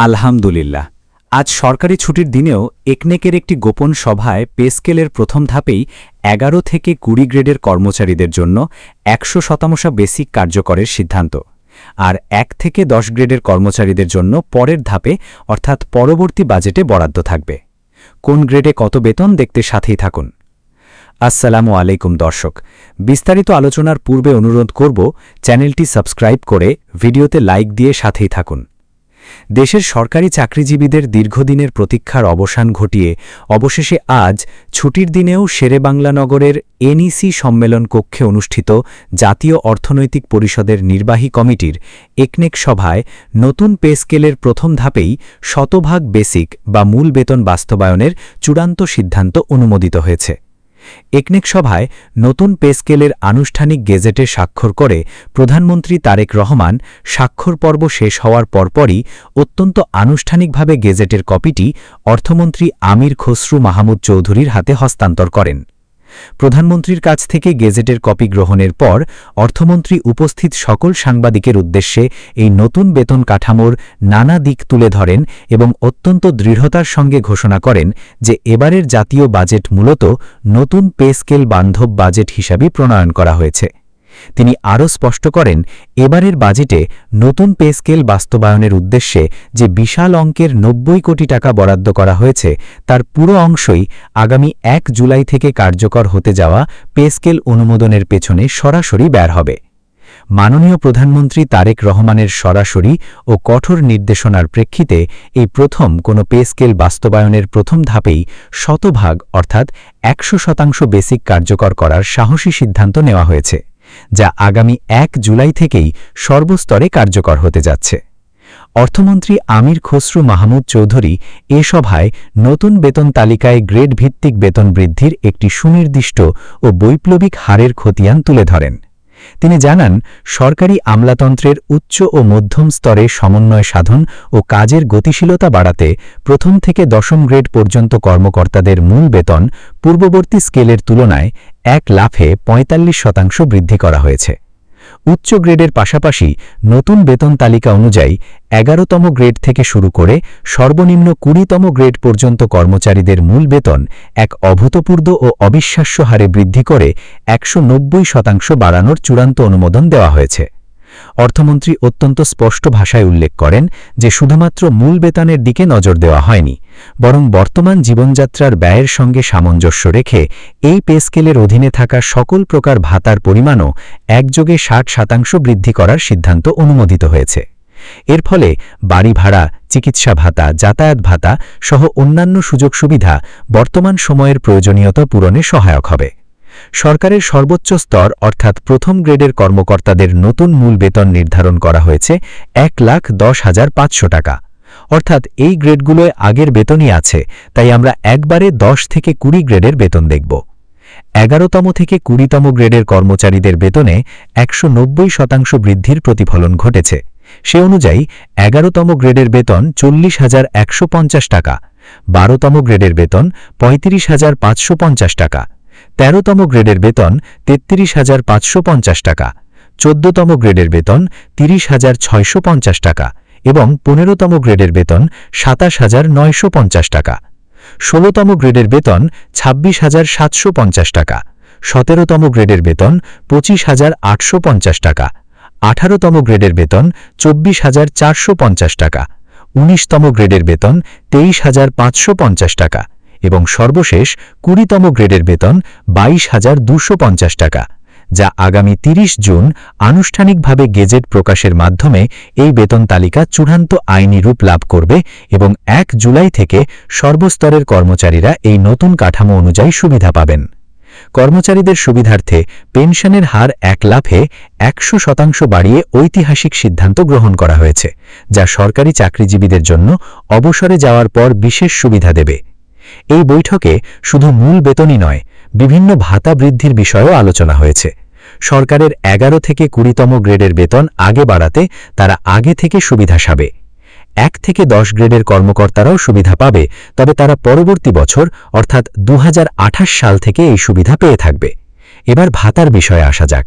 আলহামদুলিল্লাহ। আজ সরকারি ছুটির দিনেও একনেকের একটি গোপন সভায় পে স্কেলের প্রথম ধাপেই ১১ থেকে ২০ গ্রেডের কর্মচারীদের জন্য ১০০% বেসিক কার্যকরের সিদ্ধান্ত, আর ১ থেকে ১০ গ্রেডের কর্মচারীদের জন্য পরের ধাপে অর্থাৎ পরবর্তী বাজেটে বরাদ্দ থাকবে। কোন গ্রেডে কত বেতন দেখতে সাথেই থাকুন। আসসালামু আলাইকুম দর্শক, বিস্তারিত আলোচনার পূর্বে অনুরোধ করব চ্যানেলটি সাবস্ক্রাইব করে ভিডিওতে লাইক দিয়ে সাথেই থাকুন। দেশের সরকারি চাকরিজীবীদের দীর্ঘদিনের প্রতীক্ষার অবসান ঘটিয়ে অবশেষে আজ ছুটির দিনেও শেরেবাংলা নগরের এনইসি সম্মেলন কক্ষে অনুষ্ঠিত জাতীয় অর্থনৈতিক পরিষদের নির্বাহী কমিটির একনেক সভায় নতুন পে স্কেলের প্রথম ধাপেই ১০০% বেসিক বা মূল বেতন বাস্তবায়নের চূড়ান্ত সিদ্ধান্ত অনুমোদিত হয়েছে। একনেক সভায় নতুন পে স্কেলের আনুষ্ঠানিক গেজেটে স্বাক্ষর করে প্রধানমন্ত্রী তারেক রহমান স্বাক্ষর পর্ব শেষ হওয়ার পরপরই অত্যন্ত আনুষ্ঠানিকভাবে গেজেটের কপিটি অর্থমন্ত্রী আমির খসরু মাহমুদ চৌধুরীর হাতে হস্তান্তর করেন। প্রধানমন্ত্রীর কাছ থেকে গেজেটের কপি গ্রহণের পর অর্থমন্ত্রী উপস্থিত সকল সাংবাদিকের উদ্দেশ্যে এই নতুন বেতন কাঠামোর নানা দিক তুলে ধরেন এবং অত্যন্ত দৃঢ়তার সঙ্গে ঘোষণা করেন যে এবারের জাতীয় বাজেট মূলত নতুন পে স্কেল বান্ধব বাজেট হিসাবেই প্রণয়ন করা হয়েছে। তিনি আরও স্পষ্ট করেন, এবারের বাজেটে নতুন পে স্কেল বাস্তবায়নের উদ্দেশ্যে যে বিশাল অঙ্কের ৯০ কোটি টাকা বরাদ্দ করা হয়েছে তার পুরো অংশই আগামী ১ জুলাই থেকে কার্যকর হতে যাওয়া পে স্কেল অনুমোদনের পেছনে সরাসরি ব্যয় হবে। মাননীয় প্রধানমন্ত্রী তারেক রহমানের সরাসরি ও কঠোর নির্দেশনার প্রেক্ষিতে এই প্রথম কোনো পে স্কেল বাস্তবায়নের প্রথম ধাপেই ১০০% অর্থাৎ ১০০% বেসিক কার্যকর করার সাহসী সিদ্ধান্ত নেওয়া হয়েছে, যা আগামী ১ জুলাই থেকেই সর্বস্তরে কার্যকর হতে যাচ্ছে। অর্থমন্ত্রী আমির খসরু মাহমুদ চৌধুরী এ সভায় নতুন বেতন তালিকায় গ্রেড ভিত্তিক বেতন বৃদ্ধির একটি সুনির্দিষ্ট ও বৈপ্লবিক হারের খতিয়ান তুলে ধরেন। তিনি জানান, সরকারি আমলাতন্ত্রের উচ্চ ও মধ্যম স্তরে সমন্বয় সাধন ও কাজের গতিশীলতা বাড়াতে প্রথম থেকে ১০ম গ্রেড পর্যন্ত কর্মকর্তাদের মূল বেতন পূর্ববর্তী স্কেলের তুলনায় ১ লাফে ৪৫% বৃদ্ধি করা হয়েছে। উচ্চ গ্রেডের পাশাপাশি নতুন বেতন তালিকা অনুযায়ী ১১তম গ্রেড থেকে শুরু করে সর্বনিম্ন ২০তম গ্রেড পর্যন্ত কর্মচারীদের মূল বেতন এক অভূতপূর্ব ও অবিশ্বাস্য হারে বৃদ্ধি করে ১৯০% বাড়ানোর চূড়ান্ত অনুমোদন দেওয়া হয়েছে। অর্থমন্ত্রী অত্যন্ত স্পষ্ট ভাষায় উল্লেখ করেন যে শুধুমাত্র মূল বেতনের দিকে নজর দেওয়া হয়নি, বরং বর্তমান জীবনযাত্রার ব্যয়ের সঙ্গে সামঞ্জস্য রেখে এই পে স্কেলের অধীনে থাকা সকল প্রকার ভাতার পরিমাণও একযোগে ৬০% বৃদ্ধি করার সিদ্ধান্ত অনুমোদিত হয়েছে। এর ফলে বাড়ি ভাড়া, চিকিৎসা ভাতা, যাতায়াত ভাতা সহ অন্যান্য সুযোগ সুবিধা বর্তমান সময়ের প্রয়োজনীয়তা পূরণে সহায়ক হবে। সরকারের সর্বোচ্চ স্তর অর্থাৎ প্রথম গ্রেডের কর্মকর্তাদের নতুন মূল বেতন নির্ধারণ করা হয়েছে ১,১০,৫০০ টাকা। অর্থাৎ এই গ্রেডগুলোয় আগের বেতনই আছে, তাই আমরা একবারে ১০ থেকে ২০ গ্রেডের বেতন দেখব। ১১তম থেকে ২০তম গ্রেডের কর্মচারীদের বেতনে ১৯০% বৃদ্ধির প্রতিফলন ঘটেছে। সে অনুযায়ী ১১তম গ্রেডের বেতন ৪০,১৫০ টাকা, ১২তম গ্রেডের বেতন ৩৫,৫৫০ টাকা, ১৩তম গ্রেডের বেতন ৩৩,৫৫০ টাকা, ১৪তম গ্রেডের বেতন ৩০,৬৫০ টাকা এবং ১৫তম গ্রেডের বেতন ২৭,৯৫০ টাকা, ১৬তম গ্রেডের বেতন ২৬,৭৫০ টাকা, ১৭তম গ্রেডের বেতন ২৫,৮৫০ টাকা, ১৮তম গ্রেডের বেতন ২৪,৪৫০ টাকা, ১৯তম গ্রেডের বেতন ২৩,৫৫০ টাকা এবং সর্বশেষ ২০তম গ্রেডের বেতন ২২,২৫০ টাকা, যা আগামী ৩০ জুন আনুষ্ঠানিকভাবে গেজেট প্রকাশের মাধ্যমে এই বেতন তালিকা চূড়ান্ত আইনি রূপ লাভ করবে এবং ১ জুলাই থেকে সর্বস্তরের কর্মচারীরা এই নতুন কাঠামো অনুযায়ী সুবিধা পাবেন। কর্মচারীদের সুবিধার্থে পেনশনের হার ১ লাফে ১০০% বাড়িয়ে ঐতিহাসিক সিদ্ধান্ত গ্রহণ করা হয়েছে, যা সরকারি চাকরিজীবীদের জন্য অবসরে যাওয়ার পর বিশেষ সুবিধা দেবে। এই বৈঠকে শুধু মূল বেতনই নয়, বিভিন্ন ভাতা বৃদ্ধির বিষয়েও আলোচনা হয়েছে। সরকারের ১১ থেকে ২০তম গ্রেডের বেতন আগে বাড়াতে তারা আগে থেকে সুবিধা পাবে। ১ থেকে ১০ গ্রেডের কর্মকর্তারাও সুবিধা পাবে, তবে তারা পরবর্তী বছর অর্থাৎ ২০২৮ সাল থেকে এই সুবিধা পেয়ে থাকবে। এবার ভাতার বিষয়ে আসা যাক।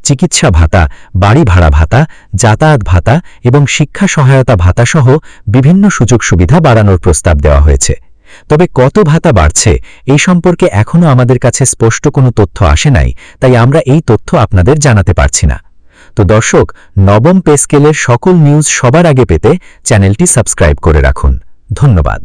চিকিৎসা ভাতা, বাড়ি ভাড়া ভাতা, যাতায়াত ভাতা এবং শিক্ষা সহায়তা ভাতাসহ বিভিন্ন সুযোগ সুবিধা বাড়ানোর প্রস্তাব দেওয়া হয়েছে। তবে কত ভাতা বাড়ছে এই সম্পর্কে এখনও আমাদের কাছে স্পষ্ট কোনো তথ্য আসে নাই, তাই আমরা এই তথ্য আপনাদের জানাতে পারছি না। তো দর্শক, নবম পে স্কেলের সকল নিউজ সবার আগে পেতে চ্যানেলটি সাবস্ক্রাইব করে রাখুন। ধন্যবাদ।